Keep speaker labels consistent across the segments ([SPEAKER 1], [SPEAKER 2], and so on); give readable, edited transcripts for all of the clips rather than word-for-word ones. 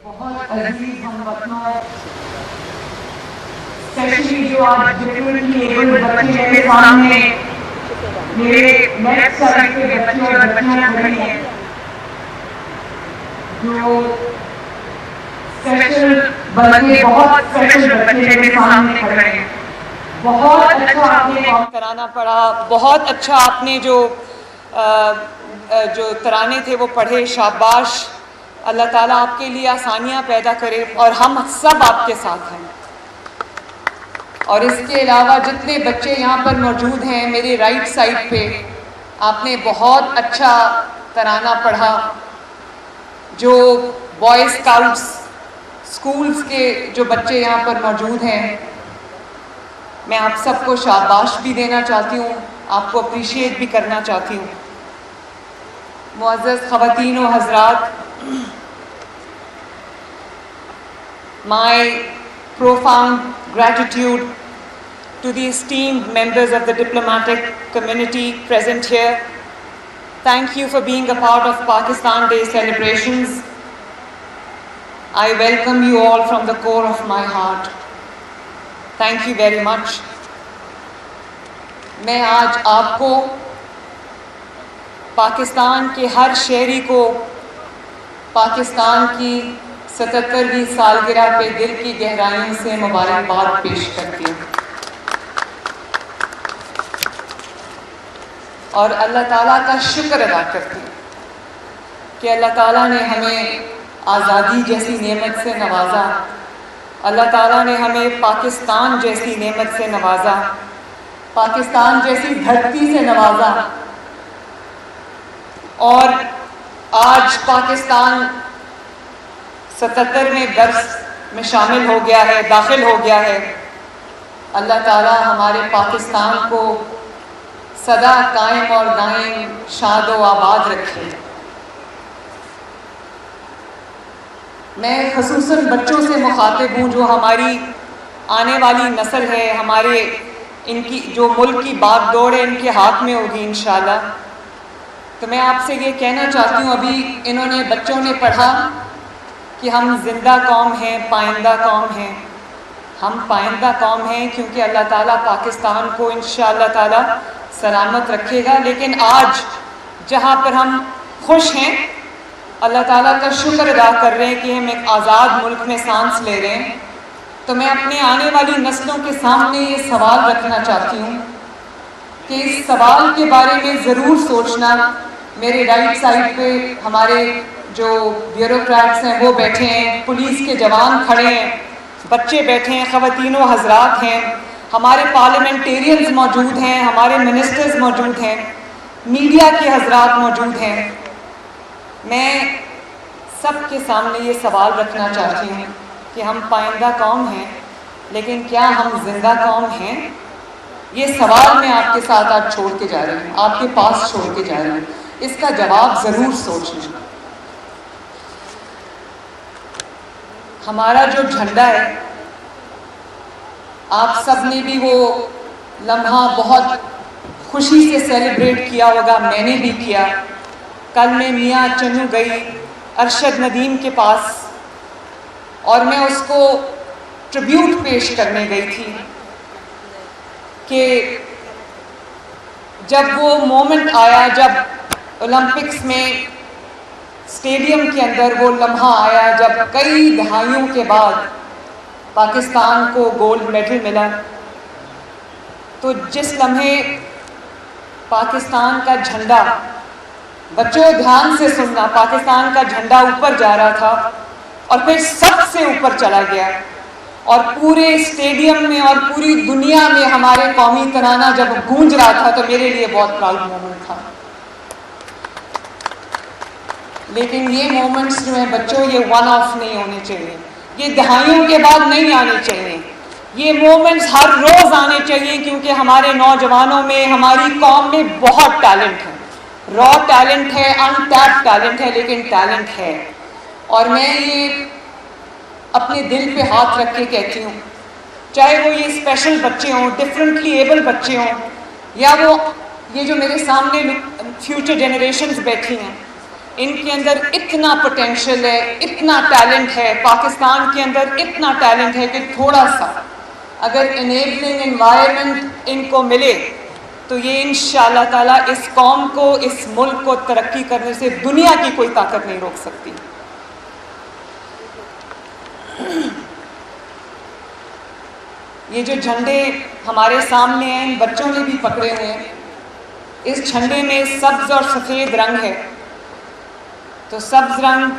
[SPEAKER 1] بہت عزیز ہم وطنوں، اسپیشلی جو آج ڈفرینٹلی ایبلڈ بچے میرے سامنے میرے لیفٹ سائڈ پہ بچے اور بچیاں کھڑی ہیں جو اسپیشل بندے بہت اسپیشل بچے میرے سامنے کھڑے ہیں. بہت اچھا آپ نے کام کرانا پڑا، بہت اچھا آپ نے جو ترانے تھے وہ پڑھے. شاباش، اللہ تعالیٰ آپ کے لیے آسانیاں پیدا کرے اور ہم سب آپ کے ساتھ ہیں. اور اس کے علاوہ جتنے بچے یہاں پر موجود ہیں میرے رائٹ سائڈ پہ، آپ نے بہت اچھا ترانہ پڑھا. جو بوائے اسکاؤٹس اسکولز کے جو بچے یہاں پر موجود ہیں، میں آپ سب کو شاباش بھی دینا چاہتی ہوں، آپ کو اپریشیٹ بھی کرنا چاہتی ہوں. معزز خواتین و حضرات، my profound gratitude to the esteemed members of the diplomatic community present here. Thank you for being a part of Pakistan Day celebrations. I welcome you all from the core of my heart. Thank you very much. میں آج آپ کو، پاکستان کے ہر شہری کو پاکستان کی 77ویں سالگرہ پہ دل کی گہرائیوں سے مبارکباد پیش کرتی ہوں اور اللہ تعالیٰ کا شکر ادا کرتی ہوں کہ اللہ تعالیٰ نے ہمیں آزادی جیسی نعمت سے نوازا، اللہ تعالیٰ نے ہمیں پاکستان جیسی نعمت سے نوازا، پاکستان جیسی دھرتی سے نوازا. اور آج پاکستان 77ویں برس میں شامل ہو گیا ہے، داخل ہو گیا ہے. اللہ تعالیٰ ہمارے پاکستان کو سدا قائم اور دائم شاد و آباد رکھے. میں خصوصاً بچوں سے مخاطب ہوں جو ہماری آنے والی نسل ہے، ان کی جو ملک کی باغ دوڑ ہے ان کے ہاتھ میں ہوگی انشاءاللہ. تو میں آپ سے یہ کہنا چاہتی ہوں، ابھی بچوں نے پڑھا کہ ہم زندہ قوم ہیں، پائندہ قوم ہیں. ہم پائندہ قوم ہیں کیونکہ اللہ تعالیٰ پاکستان کو انشاءاللہ تعالیٰ سلامت رکھے گا. لیکن آج جہاں پر ہم خوش ہیں، اللہ تعالیٰ کا شکر ادا کر رہے ہیں کہ ہم ایک آزاد ملک میں سانس لے رہے ہیں. تو میں اپنے آنے والی نسلوں کے سامنے یہ سوال رکھنا چاہتی ہوں کہ اس سوال کے بارے میں ضرور سوچنا. میرے رائٹ سائڈ پہ ہمارے جو بیوروکریٹس ہیں وہ بیٹھے ہیں، پولیس کے جوان کھڑے ہیں، بچے بیٹھے ہیں، خواتین و حضرات ہیں، ہمارے پارلیمنٹیرینز موجود ہیں، ہمارے منسٹرز موجود ہیں، میڈیا کے حضرات موجود ہیں. میں سب کے سامنے یہ سوال رکھنا چاہتی ہوں کہ ہم پائندہ قوم ہیں لیکن کیا ہم زندہ قوم ہیں؟ یہ سوال میں آپ کے ساتھ آج چھوڑ کے جا رہی ہوں، آپ کے پاس چھوڑ کے جا رہی ہوں. اس کا جواب ضرور سوچنا. ہمارا جو جھنڈا ہے، آپ سب نے بھی وہ لمحہ بہت خوشی سے سیلیبریٹ کیا ہوگا، میں نے بھی کیا. کل میں میاں چنو گئی ارشد ندیم کے پاس اور میں اس کو ٹریبیوٹ پیش کرنے گئی تھی کہ جب وہ مومنٹ آیا، جب اولمپکس میں اسٹیڈیم کے اندر وہ لمحہ آیا جب کئی دہائیوں کے بعد پاکستان کو گولڈ میڈل ملا، تو جس لمحے پاکستان کا جھنڈا، بچوں دھیان سے سننا، پاکستان کا جھنڈا اوپر جا رہا تھا اور پھر سب سے اوپر چلا گیا اور پورے اسٹیڈیم میں اور پوری دنیا میں ہمارے قومی ترانہ جب گونج رہا تھا تو میرے لیے بہت پراؤڈ مومنٹ تھا. لیکن یہ مومنٹس جو ہیں بچوں، یہ ون آف نہیں ہونے چاہیے، یہ دہائیوں کے بعد نہیں آنے چاہیے. یہ مومنٹس ہر روز آنے چاہیے کیونکہ ہمارے نوجوانوں میں، ہماری قوم میں بہت ٹیلنٹ ہے، را ٹیلنٹ ہے، ان ٹیپ ٹیلنٹ ہے، لیکن ٹیلنٹ ہے. اور میں یہ اپنے دل پہ ہاتھ رکھ کے کہتی ہوں، چاہے وہ یہ اسپیشل بچے ہوں، ڈفرینٹلی ایبل بچے ہوں، یا وہ یہ جو میرے سامنے فیوچر جنریشنز بیٹھی ہیں، ان کے اندر اتنا پوٹینشیل ہے، اتنا ٹیلنٹ ہے، پاکستان کے اندر اتنا ٹیلنٹ ہے کہ تھوڑا سا اگر انیبلنگ انوائرمنٹ ان کو ملے تو یہ انشاءاللہ تعالیٰ اس قوم کو، اس ملک کو ترقی کرنے سے دنیا کی کوئی طاقت نہیں روک سکتی۔ یہ جو جھنڈے ہمارے سامنے ہیں، ان بچوں نے بھی پکڑے ہوئے ہیں، اس جھنڈے میں سبز اور سفید رنگ ہے، تو سبز رنگ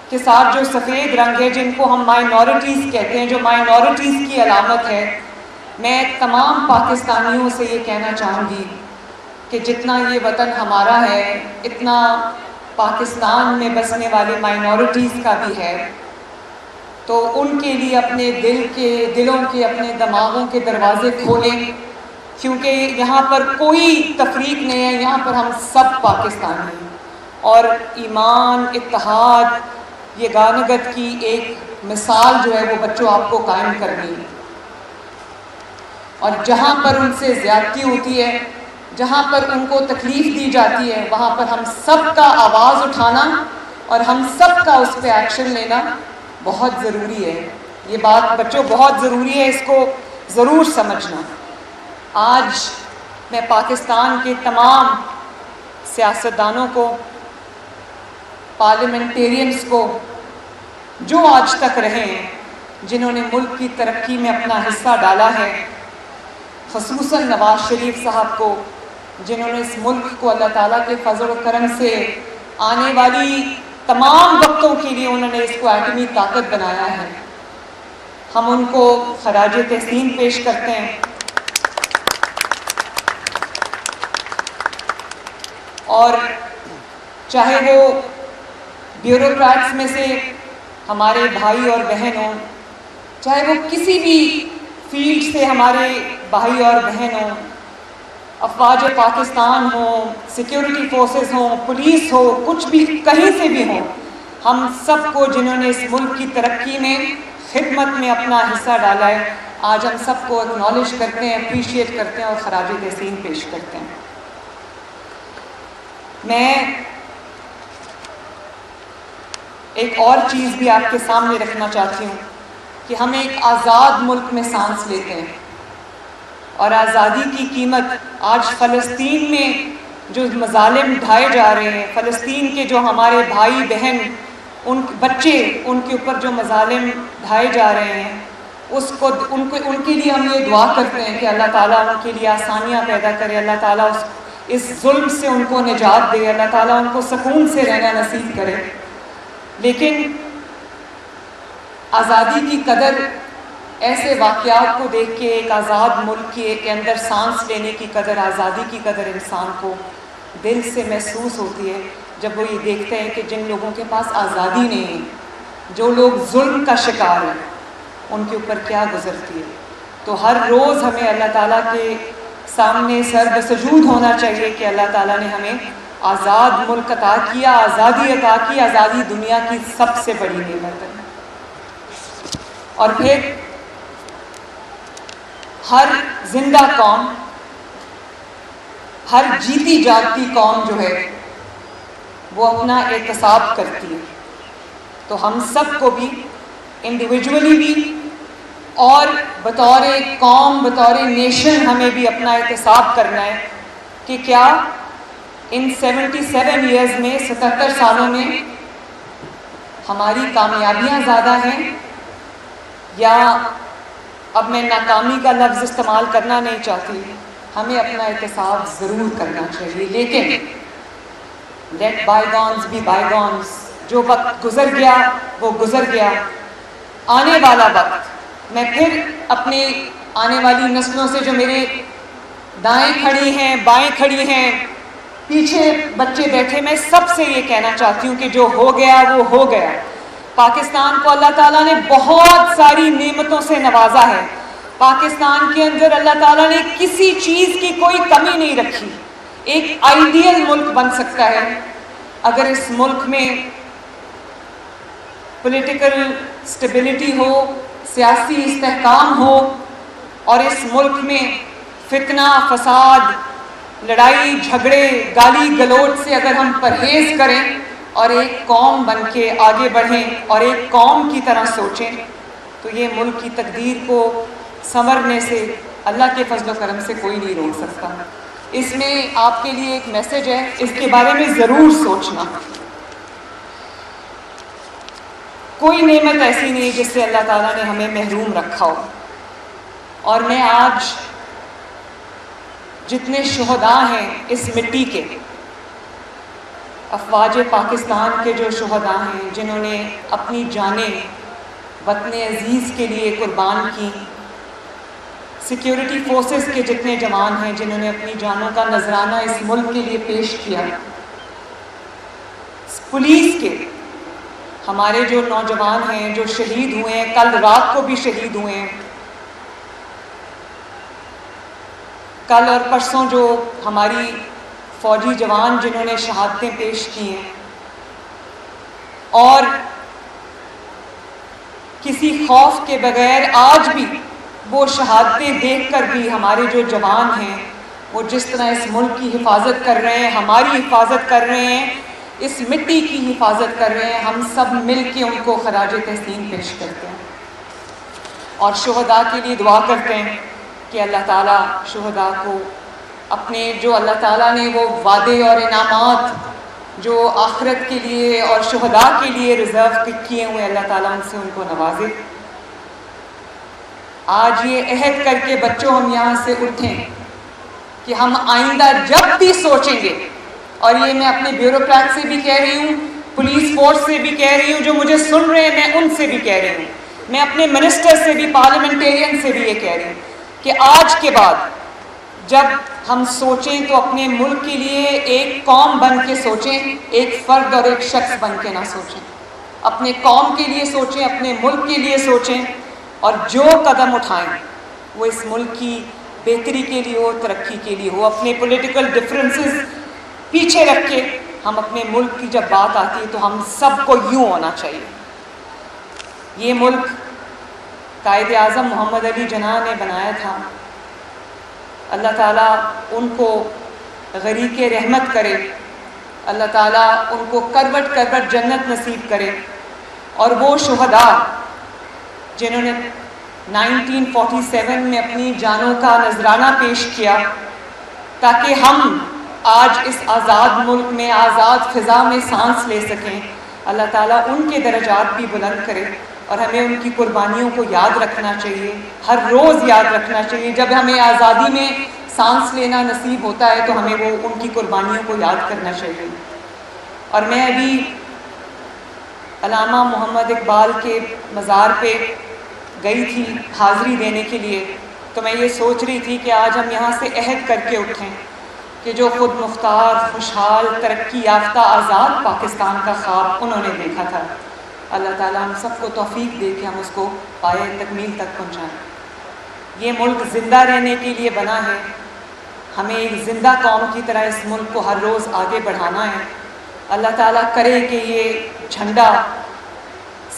[SPEAKER 1] کے ساتھ جو سفید رنگ ہے، جن کو ہم مائنورٹیز کہتے ہیں، جو مائنورٹیز کی علامت ہے، میں تمام پاکستانیوں سے یہ کہنا چاہوں گی کہ جتنا یہ وطن ہمارا ہے، اتنا پاکستان میں بسنے والے مائنورٹیز کا بھی ہے، تو ان کے لیے اپنے دلوں کے اپنے دماغوں کے دروازے کھولیں، کیونکہ یہاں پر کوئی تفریق نہیں ہے، یہاں پر ہم سب پاکستانی ہیں، اور ایمان، اتحاد، یہ گانگت کی ایک مثال جو ہے وہ بچوں آپ کو قائم کرنی ہے، اور جہاں پر ان سے زیادتی ہوتی ہے، جہاں پر ان کو تکلیف دی جاتی ہے، وہاں پر ہم سب کا آواز اٹھانا اور ہم سب کا اس پہ ایکشن لینا بہت ضروری ہے۔ یہ بات بچوں بہت ضروری ہے، اس کو ضرور سمجھنا۔ آج میں پاکستان کے تمام سیاستدانوں کو، پارلیمنٹیرینز کو، جو آج تک رہے ہیں، جنہوں نے ملک کی ترقی میں اپنا حصہ ڈالا ہے، خصوصاً نواز شریف صاحب کو، جنہوں نے اس ملک کو اللہ تعالیٰ کے فضل و کرم سے آنے والی تمام وقتوں کے لیے انہوں نے اس کو ایٹمی طاقت بنایا ہے، ہم ان کو خراج تحسین پیش کرتے ہیں۔ اور چاہے وہ بیوروکریٹس میں سے ہمارے بھائی اور بہن ہوں، چاہے وہ کسی بھی فیلڈ سے ہمارے بھائی اور بہن ہوں، افواج پاکستان ہوں، سیکیورٹی فورسز ہوں، پولیس ہو، کچھ بھی کہیں سے بھی ہوں، ہم سب کو جنہوں نے اس ملک کی ترقی میں، خدمت میں اپنا حصہ ڈالا ہے، آج ہم سب کو اکنالج کرتے ہیں، اپریشیٹ کرتے ہیں اور خراج تحسین پیش کرتے ہیں۔ میں ایک اور چیز بھی آپ کے سامنے رکھنا چاہتی ہوں کہ ہم ایک آزاد ملک میں سانس لیتے ہیں، اور آزادی کی قیمت آج فلسطین میں جو مظالم ڈھائے جا رہے ہیں، فلسطین کے جو ہمارے بھائی بہن، ان بچے، ان کے اوپر جو مظالم ڈھائے جا رہے ہیں، ان کے لیے ہم یہ دعا کرتے ہیں کہ اللہ تعالیٰ ان کے لیے آسانیاں پیدا کرے، اللہ تعالیٰ اس ظلم سے ان کو نجات دے، اللہ تعالیٰ ان کو سکون سے رہنا نصیب کرے۔ لیکن آزادی کی قدر، ایسے واقعات کو دیکھ کے ایک آزاد ملک کے اندر سانس لینے کی قدر، آزادی کی قدر انسان کو دل سے محسوس ہوتی ہے جب وہ یہ دیکھتے ہیں کہ جن لوگوں کے پاس آزادی نہیں ہے، جو لوگ ظلم کا شکار ہیں، ان کے اوپر کیا گزرتی ہے۔ تو ہر روز ہمیں اللہ تعالیٰ کے سامنے سر بسجود ہونا چاہیے کہ اللہ تعالیٰ نے ہمیں آزاد ملک عطا کیا، آزادی عطا کی، آزادی دنیا کی سب سے بڑی نعمت ہے۔ اور پھر ہر زندہ قوم، ہر جیتی جاگتی قوم جو ہے وہ اپنا احتساب کرتی ہے، تو ہم سب کو بھی انڈیویجولی بھی اور بطور قوم، بطور نیشن ہمیں بھی اپنا احتساب کرنا ہے کہ کیا ان 77 ایئرز میں، 77 سالوں میں ہماری کامیابیاں زیادہ ہیں، یا اب میں ناکامی کا لفظ استعمال کرنا نہیں چاہتی، ہمیں اپنا احتساب ضرور کرنا چاہیے، لیکن لیٹ بائی گونز بی بائی گونز، جو وقت گزر گیا وہ گزر گیا۔ آنے والا وقت، میں پھر اپنی آنے والی نسلوں سے، جو میرے دائیں کھڑی ہیں، بائیں کھڑی ہیں، پیچھے بچے بیٹھے، میں سب سے یہ کہنا چاہتی ہوں کہ جو ہو گیا وہ ہو گیا۔ پاکستان کو اللہ تعالیٰ نے بہت ساری نعمتوں سے نوازا ہے، پاکستان کے اندر اللہ تعالیٰ نے کسی چیز کی کوئی کمی نہیں رکھی، ایک آئیڈیل ملک بن سکتا ہے اگر اس ملک میں پولیٹیکل سٹیبلٹی ہو، سیاسی استحکام ہو، اور اس ملک میں فتنہ، فساد، لڑائی جھگڑے گالی گلوچ سے اگر ہم پرہیز کریں اور ایک قوم بن کے آگے بڑھیں اور ایک قوم کی طرح سوچیں تو یہ ملک کی تقدیر کو سنورنے سے اللہ کے فضل و کرم سے کوئی نہیں روک سکتا۔ اس میں آپ کے لیے ایک میسج ہے، اس کے بارے میں ضرور سوچنا۔ کوئی نعمت ایسی نہیں جس سے اللہ تعالیٰ نے ہمیں محروم رکھا ہو، اور میں آج جتنے شہداء ہیں اس مٹی کے، افواج پاکستان کے جو شہداء ہیں جنہوں نے اپنی جانیں وطن عزیز کے لیے قربان کی، سیکیورٹی فورسز کے جتنے جوان ہیں جنہوں نے اپنی جانوں کا نذرانہ اس ملک کے لیے پیش کیا، پولیس کے ہمارے جو نوجوان ہیں جو شہید ہوئے ہیں، کل رات کو بھی شہید ہوئے ہیں، کل اور پرسوں جو ہماری فوجی جوان جنہوں نے شہادتیں پیش کی ہیں، اور کسی خوف کے بغیر آج بھی وہ شہادتیں دیکھ کر بھی ہمارے جو جوان ہیں وہ جس طرح اس ملک کی حفاظت کر رہے ہیں، ہماری حفاظت کر رہے ہیں، اس مٹی کی حفاظت کر رہے ہیں، ہم سب مل کے ان کو خراج تحسین پیش کرتے ہیں اور شہداء کے لیے دعا کرتے ہیں کہ اللہ تعالیٰ شہداء کو اپنے جو اللہ تعالیٰ نے وہ وعدے اور انعامات جو آخرت کے لیے اور شہداء کے لیے ریزرو کیے ہوئے، اللہ تعالیٰ ان سے ان کو نوازے۔ آج یہ عہد کر کے بچوں ہم یہاں سے اٹھیں کہ ہم آئندہ جب بھی سوچیں گے، اور یہ میں اپنے بیوروکریٹ سے بھی کہہ رہی ہوں، پولیس فورس سے بھی کہہ رہی ہوں، جو مجھے سن رہے ہیں میں ان سے بھی کہہ رہی ہوں، میں اپنے منسٹر سے بھی، پارلیمنٹیرین سے بھی یہ کہہ رہی ہوں کہ آج کے بعد جب ہم سوچیں تو اپنے ملک کے لیے ایک قوم بن کے سوچیں، ایک فرد اور ایک شخص بن کے نہ سوچیں۔ اپنے قوم کے لیے سوچیں، اپنے ملک کے لیے سوچیں، اور جو قدم اٹھائیں وہ اس ملک کی بہتری کے لیے ہو، ترقی کے لیے ہو۔ اپنے پولیٹیکل ڈفرینسز پیچھے رکھ کے ہم اپنے ملک کی جب بات آتی ہے تو ہم سب کو یوں ہونا چاہیے۔ یہ ملک قائد اعظم محمد علی جناح نے بنایا تھا، اللہ تعالیٰ ان کو غریق رحمت کرے، اللہ تعالیٰ ان کو کروٹ کروٹ جنت نصیب کرے، اور وہ شہداء جنہوں نے 1947 میں اپنی جانوں کا نذرانہ پیش کیا تاکہ ہم آج اس آزاد ملک میں آزاد فضا میں سانس لے سکیں، اللہ تعالیٰ ان کے درجات بھی بلند کرے، اور ہمیں ان کی قربانیوں کو یاد رکھنا چاہیے، ہر روز یاد رکھنا چاہیے۔ جب ہمیں آزادی میں سانس لینا نصیب ہوتا ہے تو ہمیں وہ ان کی قربانیوں کو یاد کرنا چاہیے۔ اور میں ابھی علامہ محمد اقبال کے مزار پہ گئی تھی حاضری دینے کے لیے، تو میں یہ سوچ رہی تھی کہ آج ہم یہاں سے عہد کر کے اٹھیں کہ جو خود مختار، خوشحال، ترقی یافتہ آزاد پاکستان کا خواب انہوں نے دیکھا تھا، اللہ تعالیٰ ہم سب کو توفیق دے کہ ہم اس کو پائے تکمیل تک پہنچائیں۔ یہ ملک زندہ رہنے کے لیے بنا ہے، ہمیں ایک زندہ قوم کی طرح اس ملک کو ہر روز آگے بڑھانا ہے۔ اللہ تعالیٰ کرے کہ یہ جھنڈا،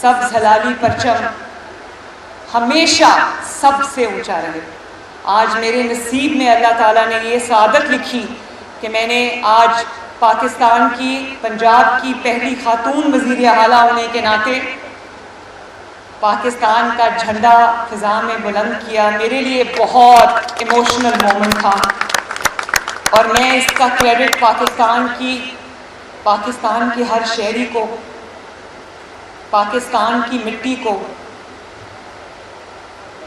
[SPEAKER 1] سبز ہلالی پرچم ہمیشہ سب سے اونچا رہے۔ آج میرے نصیب میں اللہ تعالیٰ نے یہ سعادت لکھی کہ میں نے آج پاکستان کی، پنجاب کی پہلی خاتون وزیر اعلیٰ ہونے کے ناطے پاکستان کا جھنڈا فضا میں بلند کیا۔ میرے لیے بہت ایموشنل مومنٹ تھا، اور میں اس کا کریڈٹ پاکستان کی ہر شہری کو، پاکستان کی مٹی کو،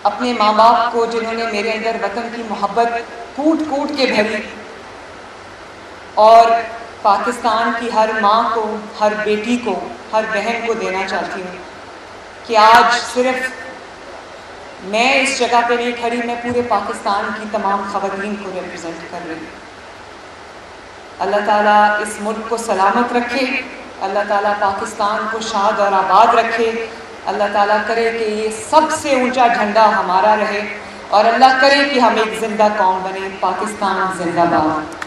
[SPEAKER 1] اپنے ماں باپ کو جنہوں نے میرے اندر وطن کی محبت کوٹ کوٹ کے بھری، اور پاکستان کی ہر ماں کو، ہر بیٹی کو، ہر بہن کو دینا چاہتی ہوں کہ آج صرف میں اس جگہ پہ نہیں کھڑی، میں پورے پاکستان کی تمام خواتین کو ریپرزینٹ کر رہی ہوں۔ اللہ تعالیٰ اس ملک کو سلامت رکھے، اللہ تعالیٰ پاکستان کو شاد اور آباد رکھے، اللہ تعالیٰ کرے کہ یہ سب سے اونچا جھنڈا ہمارا رہے، اور اللہ کرے کہ ہم ایک زندہ قوم بنیں۔ پاکستان زندہ باد۔